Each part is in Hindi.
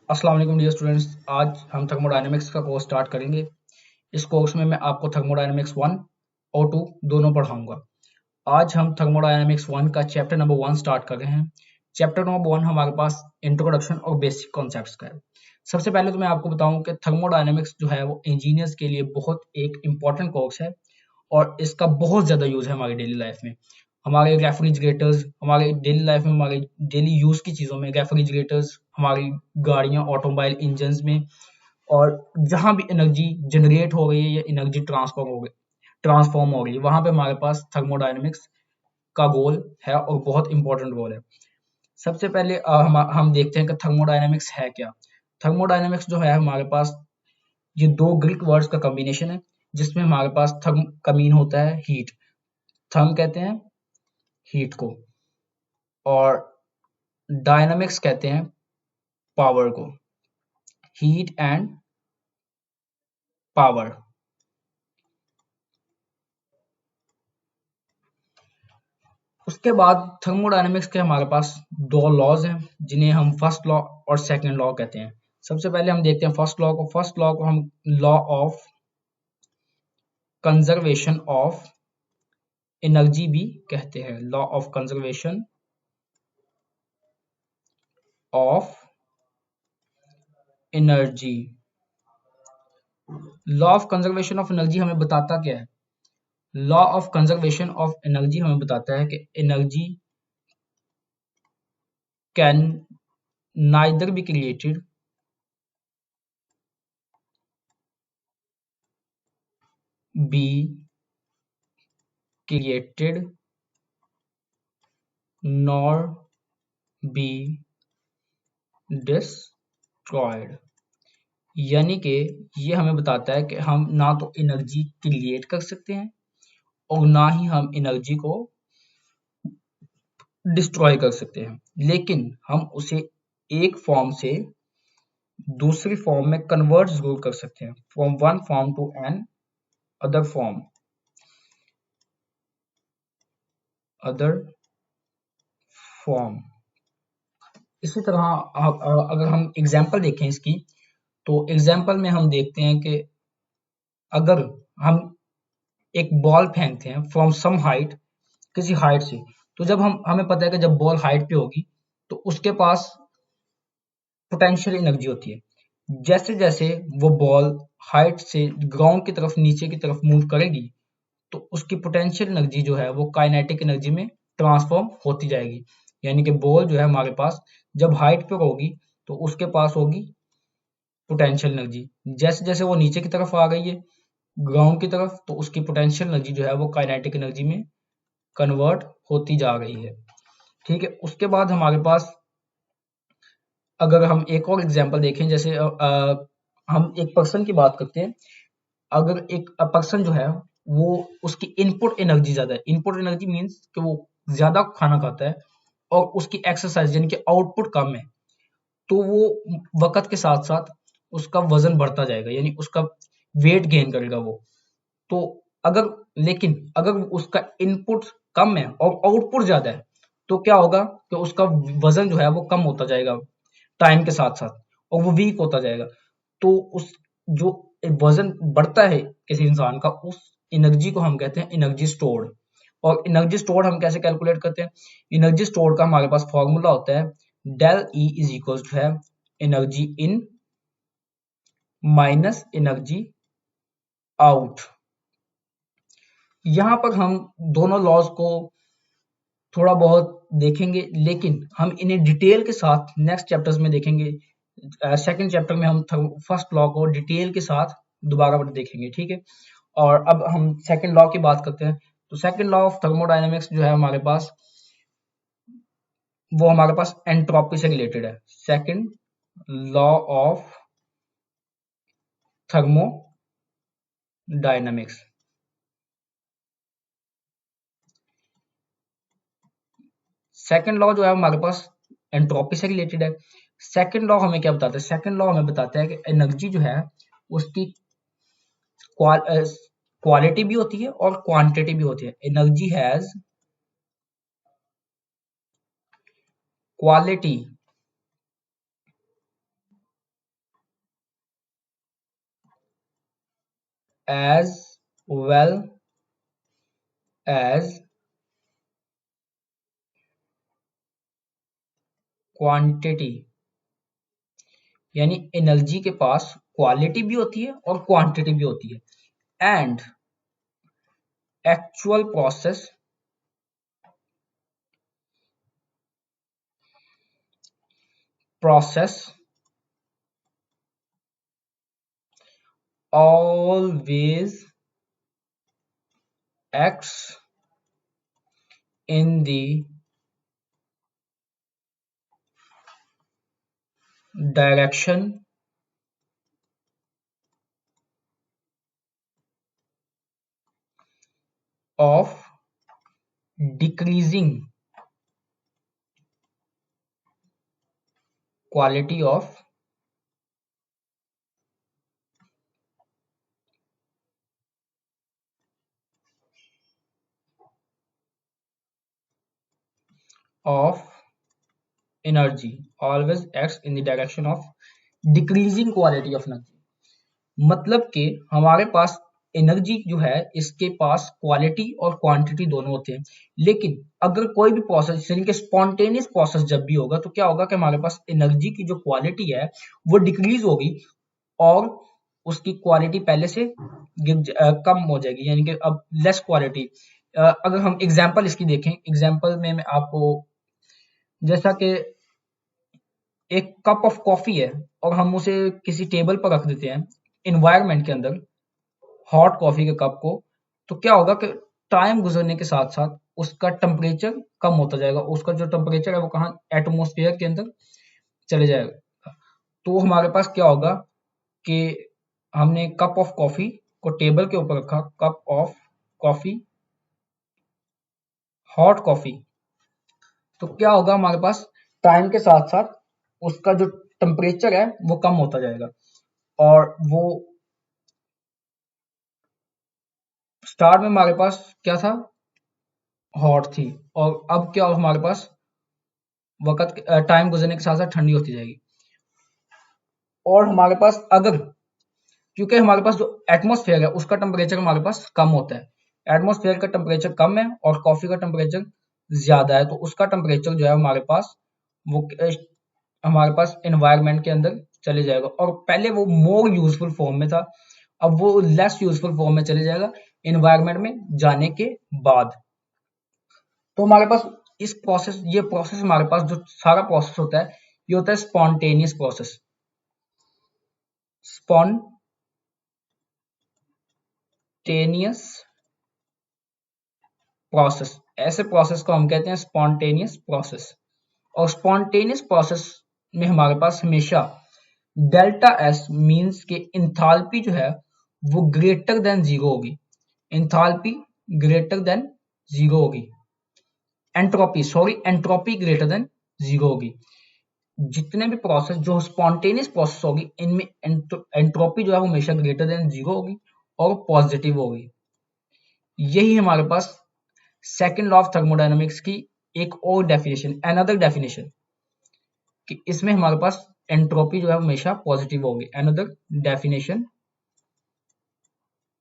अस्सलाम वालेकुम डियर स्टूडेंट्स। आज हम थर्मोडायनेमिक्स का कोर्स स्टार्ट करेंगे। इस कोर्स में मैं आपको थर्मोडायनेमिक्स 1 और 2 दोनों पढ़ाऊंगा। आज हम थर्मोडायनेमिक्स 1 का चैप्टर नंबर 1 स्टार्ट कर रहे हैं। चैप्टर नंबर 1 हमारे पास इंट्रोडक्शन और बेसिक कॉन्सेप्ट्स का है। सबसे पहले तो मैं आपको बताऊं कि थर्मोडायनेमिक्स जो है वो इंजीनियर्स के लिए बहुत एक इम्पॉर्टेंट कोर्स है और इसका बहुत ज़्यादा यूज़ है हमारी डेली लाइफ में। हमारे रेफ्रिजरेटर्स, हमारे डेली लाइफ में, हमारे डेली यूज़ की चीज़ों में रेफ्रिजरेटर्स, हमारी गाड़ियाँ, ऑटोमोबाइल इंजन्स में, और जहाँ भी एनर्जी जनरेट हो रही है या एनर्जी ट्रांसफॉर्म हो रही है, वहाँ पे हमारे पास थर्मोडायनेमिक्स का रोल है और बहुत इंपॉर्टेंट रोल है। सबसे पहले हम देखते हैं कि थर्मोडायनेमिक्स है क्या। थर्मोडायनेमिक्स जो है हमारे पास ये दो ग्रीक वर्ड्स का कॉम्बिनेशन है, जिसमें हमारे पास थर्म का मीन होता है हीट। थर्म कहते हैं हीट को, और डायनामिक्स कहते हैं पावर को। Heat and power. उसके बाद थर्मोडायनेमिक्स के हमारे पास दो लॉज हैं, जिन्हें हम फर्स्ट लॉ और सेकंड लॉ कहते हैं। सबसे पहले हम देखते हैं फर्स्ट लॉ को। फर्स्ट लॉ को हम law of conservation of energy भी कहते हैं। Law of conservation of energy. Law of conservation of energy हमें बताता क्या है? Law of conservation of energy हमें बताता है कि energy can neither be created be created nor be destroyed। यानी कि ये हमें बताता है कि हम ना तो एनर्जी क्रिएट कर सकते हैं और ना ही हम एनर्जी को डिस्ट्रॉय कर सकते हैं, लेकिन हम उसे एक फॉर्म से दूसरी फॉर्म में कन्वर्ट जरूर कर सकते हैं, from one form to an other form. Other form. इसी तरह अगर हम एग्जाम्पल देखें इसकी, तो एग्जाम्पल में हम देखते हैं कि अगर हम एक बॉल फेंकते हैं फ्रॉम सम हाइट, किसी हाइट से, तो जब हमें पता है कि जब बॉल हाइट पे होगी तो उसके पास पोटेंशियल एनर्जी होती है। जैसे जैसे वो बॉल हाइट से ग्राउंड की तरफ, नीचे की तरफ मूव करेगी, तो उसकी पोटेंशियल एनर्जी जो है वो काइनेटिक एनर्जी में ट्रांसफॉर्म होती जाएगी। यानी कि बॉल जो है हमारे पास जब हाइट पे होगी तो उसके पास होगी पोटेंशियल एनर्जी। जैसे जैसे वो नीचे की तरफ आ गई है ग्राउंड की तरफ, तो उसकी पोटेंशियल एनर्जी जो है वो काइनेटिक एनर्जी में कन्वर्ट होती जा रही है। ठीक है। उसके बाद हमारे पास अगर हम एक और एग्जांपल देखें, जैसे हम एक पर्सन की बात करते हैं। अगर एक पर्सन जो है वो, उसकी इनपुट एनर्जी ज्यादा है। इनपुट एनर्जी मीन्स कि वो ज्यादा खाना खाता है और उसकी एक्सरसाइज यानी कि आउटपुट कम है, तो वो वक्त के साथ साथ उसका वजन बढ़ता जाएगा, यानी उसका वेट गेन करेगा वो। तो अगर लेकिन अगर उसका इनपुट कम है और आउटपुट ज्यादा है, तो क्या होगा कि उसका वजन जो है वो कम होता जाएगा टाइम के साथ साथ, और वो वीक होता जाएगा। तो उस जो वजन बढ़ता है किसी इंसान का, उस एनर्जी को हम कहते हैं एनर्जी स्टोर्ड। और एनर्जी स्टोर्ड हम कैसे कैलकुलेट करते हैं? एनर्जी स्टोर्ड का हमारे पास फॉर्मूला होता है del E is equal to है energy in minus energy out. यहाँ पर हम दोनों लॉज को थोड़ा बहुत देखेंगे, लेकिन हम इन्हें डिटेल के साथ नेक्स्ट चैप्टर्स में देखेंगे। सेकंड चैप्टर में हम फर्स्ट लॉ को डिटेल के साथ दोबारा देखेंगे। ठीक है। और अब हम सेकंड लॉ की बात करते हैं। तो सेकंड लॉ ऑफ थर्मोडायनेमिक्स जो है हमारे पास, वो हमारे पास एंट्रोपी से रिलेटेड है। Second law of thermodynamics. Second law जो है हमारे पास एंट्रोपी से रिलेटेड है। सेकंड लॉ हमें क्या बताता है? सेकंड लॉ हमें बताता है कि एनर्जी जो है उसकी क्वालिटी भी होती है और क्वांटिटी भी होती है। Energy has quality as well as quantity, यानी एनर्जी के पास क्वालिटी भी होती है और क्वांटिटी भी होती है and actual process always acts in the direction of decreasing quality of energy always acts in the direction of decreasing quality of energy। मतलब कि हमारे पास एनर्जी जो है इसके पास क्वालिटी और क्वांटिटी दोनों होते हैं, लेकिन अगर कोई भी प्रोसेस यानी कि स्पॉन्टेनियस प्रोसेस जब भी होगा तो क्या होगा कि हमारे पास एनर्जी की जो क्वालिटी है वो डिक्रीज होगी और उसकी क्वालिटी पहले से कम हो जाएगी, यानी कि अब लेस क्वालिटी। अगर हम एग्जांपल इसकी देखें, एग्जांपल में मैं आपको, जैसा कि एक कप ऑफ कॉफी है और हम उसे किसी टेबल पर रख देते हैं इन्वायरमेंट के अंदर, हॉट कॉफी के कप को, तो क्या होगा कि टाइम गुजरने के साथ साथ उसका टेम्परेचर कम होता जाएगा, उसका जो टेम्परेचर है वो कहाँ, एटमोस्फेयर के अंदर चले जाएगा। तो हमारे पास क्या होगा कि हमने कप ऑफ कॉफी को टेबल के ऊपर रखा, cup of coffee, hot coffee, तो क्या होगा हमारे पास टाइम के साथ साथ उसका जो टेम्परेचर है वो कम होता जाएगा और वो स्टार्ट में हमारे पास क्या था, हॉट थी, और अब क्या हमारे पास वक्त टाइम गुजरने के साथ साथ ठंडी होती जाएगी। और हमारे पास अगर, क्योंकि हमारे पास जो एटमॉस्फेयर है उसका टेम्परेचर हमारे पास कम होता है, एटमॉस्फेयर का टेम्परेचर कम है और कॉफी का टेम्परेचर ज्यादा है, तो उसका टेम्परेचर जो है हमारे पास वो हमारे पास एनवायरनमेंट के अंदर चले जाएगा, और पहले वो मोर यूजफुल फॉर्म में था, अब वो लेस यूजफुल फॉर्म में चले जाएगा एनवायरनमेंट में जाने के बाद। तो हमारे पास इस प्रोसेस, ये प्रोसेस हमारे पास जो सारा प्रोसेस होता है ये होता है स्पॉन्टेनियस प्रोसेस। स्पॉन्टेनियस प्रोसेस, ऐसे प्रोसेस को हम कहते हैं स्पॉन्टेनियस प्रोसेस। और स्पॉन्टेनियस प्रोसेस में हमारे पास हमेशा डेल्टा एस मीन्स के इंथाल्पी जो है वो ग्रेटर देन जीरो होगी, इंथाल्पी ग्रेटर देन जीरो होगी, एंट्रोपी ग्रेटर देन जीरो होगी। जितने भी प्रोसेस जो स्पॉन्टेनियस प्रोसेस होगी इनमें एंट्रोपी जो है वो हमेशा ग्रेटर देन जीरो होगी और पॉजिटिव होगी। यही हमारे पास सेकंड लॉ ऑफ थर्मोडायनामिक्स की एक और डेफिनेशन, अनदर डेफिनेशन, कि इसमें हमारे पास एंट्रोपी जो है हमेशा पॉजिटिव होगी, another definition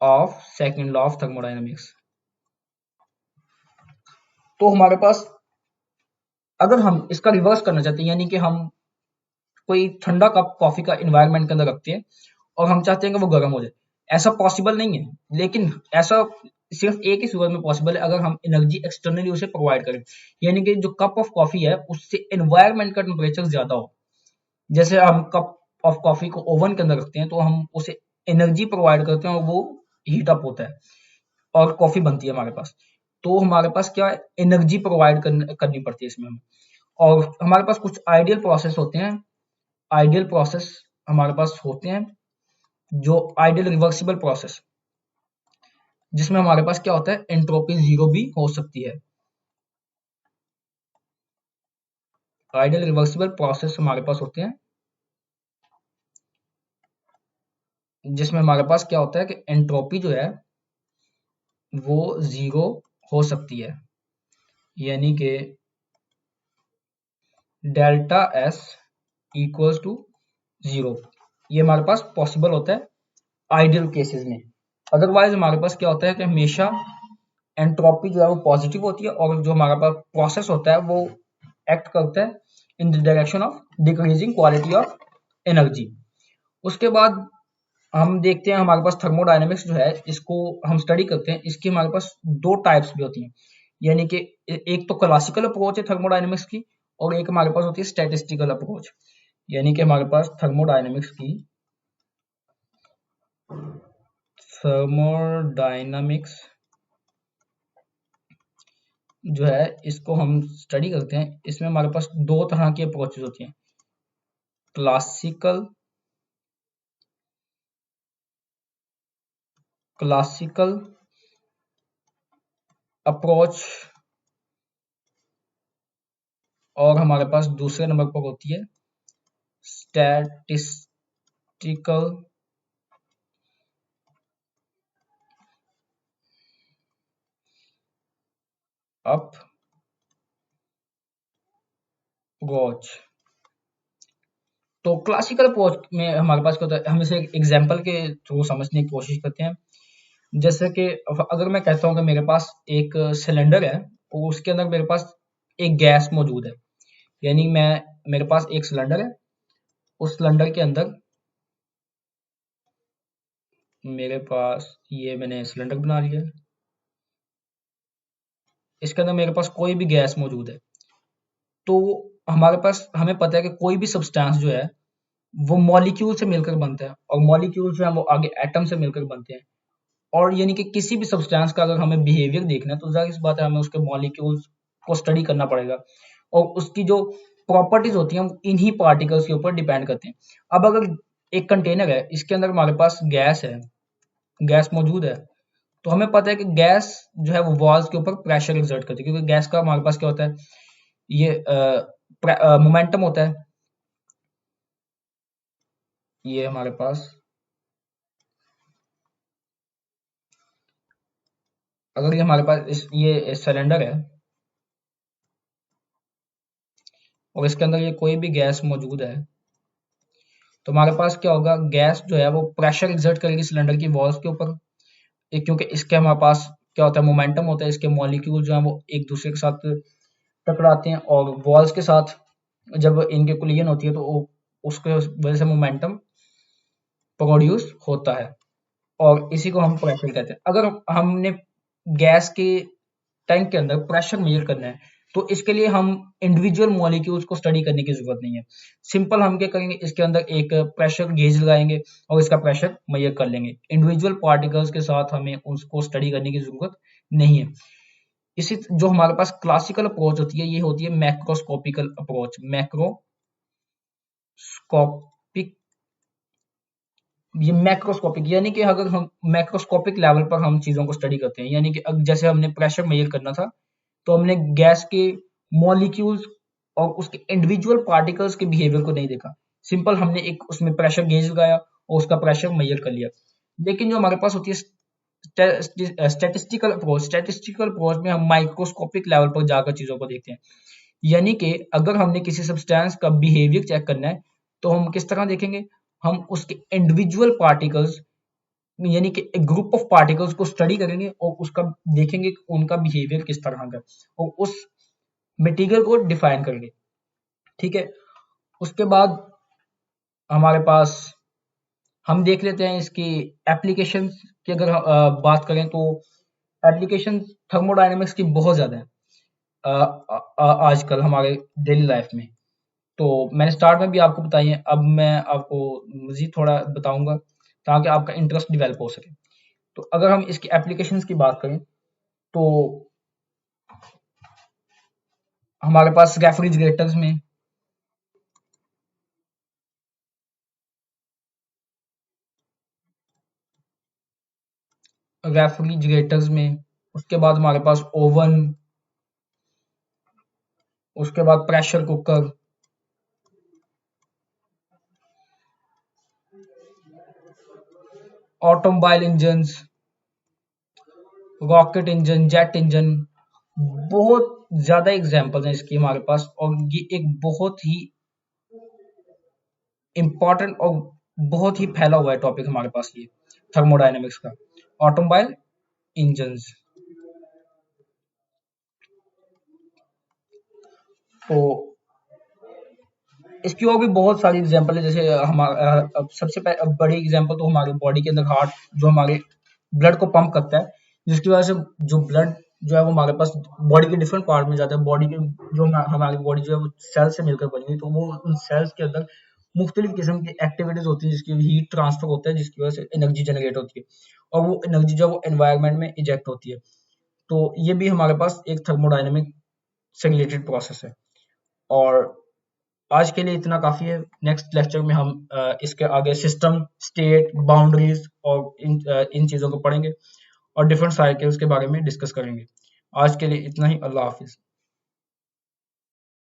of second law of thermodynamics. तो हमारे पास अगर हम इसका रिवर्स करना चाहते हैं, यानी कि हम कोई ठंडा कप कॉफी का इन्वायरमेंट के अंदर रखते हैं और हम चाहते हैं कि वो गर्म हो जाए, ऐसा पॉसिबल नहीं है, लेकिन ऐसा सिर्फ एक ही सूरत में पॉसिबल है, अगर हम एनर्जी एक्सटर्नली उसे प्रोवाइड करें, यानी कि जो कप ऑफ कॉफी है उससे एनवायरमेंट का टेम्परेचर ज्यादा हो। जैसे हम कप ऑफ कॉफी को ओवन के अंदर रखते हैं तो हम उसे एनर्जी प्रोवाइड करते हैं और वो हीट अप होता है और कॉफी बनती है हमारे पास। तो हमारे पास क्या है, एनर्जी प्रोवाइड करनी पड़ती है इसमें हमें। और हमारे पास कुछ आइडियल प्रोसेस होते हैं, आइडियल प्रोसेस हमारे पास होते हैं, जो आइडियल रिवर्सिबल प्रोसेस, जिसमें हमारे पास क्या होता है, एंट्रोपी जीरो भी हो सकती है। आइडियल रिवर्सिबल प्रोसेस हमारे पास होते हैं जिसमें हमारे पास क्या होता है कि एंट्रोपी जो है वो जीरो हो सकती है, यानी कि delta S equals to zero, ये हमारे पास पॉसिबल होता है आइडियल केसेस में। अदरवाइज हमारे पास क्या होता है कि हमेशा एंट्रोपी जो है वो पॉजिटिव होती है और जो हमारे पास प्रोसेस होता है वो एक्ट करता है in the direction of decreasing quality of energy. उसके बाद हम देखते हैं हमारे पास थर्मोडायनेमिक्स जो है इसको हम स्टडी करते हैं, इसकी हमारे पास दो टाइप्स भी होती हैं, यानी कि एक तो क्लासिकल अप्रोच है थर्मोडायनेमिक्स की और एक हमारे पास होती है स्टैटिस्टिकल अप्रोच। यानी कि हमारे पास थर्मोडायनामिक्स जो है इसको हम स्टडी करते हैं, इसमें हमारे पास दो तरह की अप्रोचेज होती हैं, क्लासिकल क्लासिकल अप्रोच और हमारे पास दूसरे नंबर पर होती है स्टैटिस्टिकल अप्रोच। तो क्लासिकल अप्रोच में हमारे पास क्या होता है, हम इसे एग्जाम्पल के थ्रू समझने की कोशिश करते हैं। जैसे कि अगर मैं कहता हूँ कि मेरे पास एक सिलेंडर है और उसके अंदर मेरे पास एक गैस मौजूद है, यानी मेरे पास एक सिलेंडर है, उस सिलेंडर के अंदर मेरे पास ये मैंने सिलेंडर बना लिया, इसके अंदर मेरे पास कोई भी गैस मौजूद है। तो हमारे पास हमें पता है कि कोई भी सब्सटेंस जो है वो मॉलिक्यूल से मिलकर बनता है और मॉलिक्यूल जो है वो आगे एटम से मिलकर बनते हैं। और यानी कि किसी भी सब्सटेंस का अगर हमें बिहेवियर देखना है तो जाहिर सी बात है हमें उसके मॉलिक्यूल्स को स्टडी करना पड़ेगा और उसकी जो प्रॉपर्टीज होती हैं वो इन्हीं पार्टिकल्स के ऊपर डिपेंड करते हैं। अब अगर एक कंटेनर है, इसके अंदर हमारे पास गैस है, गैस मौजूद है, तो हमें पता है कि गैस जो है वो वॉल्स के ऊपर प्रेशर एक्सर्ट करती है, क्योंकि गैस का हमारे पास क्या होता है, ये मोमेंटम होता है, ये हमारे पास अगर ये हमारे पास ये सिलेंडर है और इसके अंदर ये कोई भी गैस मौजूद है, तो हमारे पास क्या होगा, गैस जो है वो प्रेशर एक्सर्ट करेगी सिलेंडर की वॉल्स के ऊपर, क्योंकि इसके हमारे पास क्या होता है, मोमेंटम होता है, इसके मॉलिक्यूल जो है वो एक दूसरे के साथ टकराते हैं और वॉल्स के साथ जब इनके कोलिजन होती है तो उसके वजह से मोमेंटम प्रोड्यूस होता है और इसी को हम प्रेशर कहते हैं। अगर हमने गैस के टैंक के अंदर प्रेशर मेजर करना है तो इसके लिए हम इंडिविजुअल मॉलिक्यूल्स को स्टडी करने की जरूरत नहीं है। सिंपल हम क्या करेंगे, इसके अंदर एक प्रेशर गेज लगाएंगे और इसका प्रेशर मेजर कर लेंगे। इंडिविजुअल पार्टिकल्स के साथ हमें उसको स्टडी करने की जरूरत नहीं है। इसी जो हमारे पास क्लासिकल अप्रोच होती है ये होती है मैक्रोस्कोपिकल अप्रोच। मैक्रोस्कोपिक, ये मैक्रोस्कोपिक यानी कि अगर हम मैक्रोस्कोपिक लेवल पर हम चीजों को स्टडी करते हैं, यानी कि जैसे हमने प्रेशर मेजर करना था तो हमने गैस के मॉलिक्यूल्स और उसके इंडिविजुअल पार्टिकल्स के बिहेवियर को नहीं देखा, सिंपल हमने एक उसमें प्रेशर गेज लगाया और उसका प्रेशर मेजर कर लिया। लेकिन जो हमारे पास होती है स्टैटिस्टिकल अप्रोच में हम माइक्रोस्कोपिक लेवल पर जाकर चीजों को देखते हैं, यानी कि अगर हमने किसी सब्सटेंस का बिहेवियर चेक करना है तो हम किस तरह देखेंगे, हम उसके इंडिविजुअल पार्टिकल्स यानी कि एक ग्रुप ऑफ पार्टिकल्स को स्टडी करेंगे और उसका देखेंगे कि उनका बिहेवियर किस तरह का और उस मटेरियल को डिफाइन करेंगे। ठीक है, उसके बाद हमारे पास हम देख लेते हैं इसकी एप्लीकेशन की। अगर बात करें तो एप्लीकेशन थर्मोडायनेमिक्स की बहुत ज्यादा है आजकल हमारे डेली लाइफ में। तो मैंने स्टार्ट में भी आपको बताई है, अब मैं आपको मजीद थोड़ा बताऊंगा ताकि आपका इंटरेस्ट डिवेलप हो सके। तो अगर हम इसकी एप्लीकेशंस की बात करें तो हमारे पास रेफ्रिजरेटर्स में, उसके बाद हमारे पास ओवन, उसके बाद pressure cooker, automobile engine, rocket engine, jet engine, बहुत ज्यादा एग्जांपल्स हैं इसकी हमारे पास और ये एक बहुत ही इंपॉर्टेंट और बहुत ही फैला हुआ है टॉपिक हमारे पास ये थर्मोडायनेमिक्स का। Automobile engines. तो इसकी और भी बहुत सारी एग्जांपल है, जैसे हमारा अब सबसे बड़ी एग्जांपल तो हमारे बॉडी के अंदर हार्ट, जो हमारे ब्लड को पंप करता है, जिसकी वजह से जो ब्लड जो है वो हमारे पास बॉडी के डिफरेंट पार्ट में जाता है। बॉडी के जो हमारी बॉडी जो है वो सेल से मिलकर बनी हुई, तो वो उन सेल्स के अंदर मुख्तलिफ किस्म की एक्टिविटीज होती है, जिसकी हीट ट्रांसफर होता है, जिसकी वजह से एनर्जी जनरेट होती है, और वो एनर्जी जो है वो एनवायरनमेंट में इजेक्ट होती है। तो ये भी हमारे पास एक थर्मोडायनेमिक से रिलेटेड प्रोसेस है। और आज के लिए इतना काफी है। नेक्स्ट लेक्चर में हम इसके आगे सिस्टम, स्टेट, बाउंड्रीज और इन चीजों को पढ़ेंगे और डिफरेंट साइकिल्स के बारे में डिस्कस करेंगे। आज के लिए इतना ही। अल्लाह हाफिज।